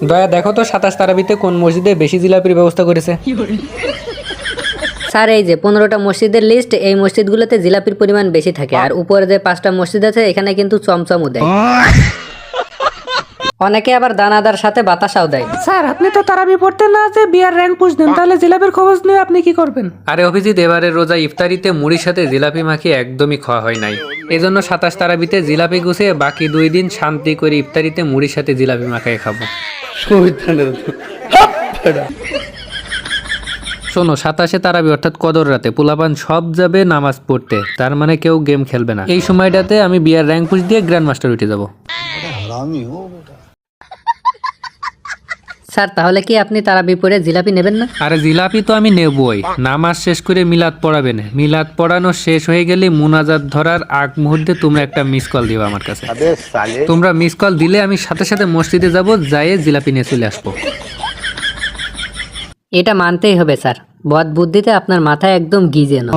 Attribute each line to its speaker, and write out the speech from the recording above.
Speaker 1: দয়া দেখো তো 27 তারাবিতে কোন মসজিদে বেশি জিলাপির ব্যবস্থা করেছে।
Speaker 2: স্যার এই যে 15টা মসজিদের লিস্ট, এই মসজিদগুলোতে জিলাপির পরিমাণ বেশি থাকে, আর উপরে যে 5টা মসজিদ আছে এখানে কিন্তু চমচমও দেয়, অনেকে আবার দানাদার সাথে বাতাসাও দেয়।
Speaker 3: স্যার আপনি তো তারাবি পড়তে না যে বিয়ার র্যাঙ্ক পুষদেন, তাহলে জিলাপির খবর নিয়ে আপনি কি করবেন?
Speaker 1: আরে অভিজিৎ, এবারের রোজা ইফতারিতে মুড়ির সাথে জিলাপি মাখিয়ে একদমই খাওয়া হয় নাই, এজন্য 27 তারাবিতে জিলাপি গুছিয়ে বাকি 2 দিন শান্তি করে ইফতারিতে মুড়ির সাথে জিলাপি মাখিয়ে খাবো। শোনো, 27 তারাবি অর্থাৎ কদর রাতে পোলাপান সব যাবে নামাজ পড়তে, তার মানে কেউ গেম খেলবে না। এই সময়টাতে আমি বিয়ার র্যাঙ্ক পুশ দিয়ে গ্র্যান্ড মাস্টার উঠে যাবো।
Speaker 2: স্যার তাহলে কি আপনি তারাবি পড়ে জিলাপি নেবেন না?
Speaker 1: আরে জিলাপি তো আমি নেবই, নামাজ শেষ করে মিলাদ পড়াবেন, মিলাদ পড়ানো শেষ হয়ে গেলে মুনাজাত ধরার আগ মুহূর্তে তোমরা একটা মিস কল দিবা আমার কাছে। তোমরা মিস কল দিলে আমি সাথে সাথে মসজিদে যাব, যাইয়ে জিলাপি নিয়ে চলে আসবো।
Speaker 2: এটা মানতেই হবে স্যার, বদ বুদ্ধিতে আপনার মাথায় একদম গিজে না।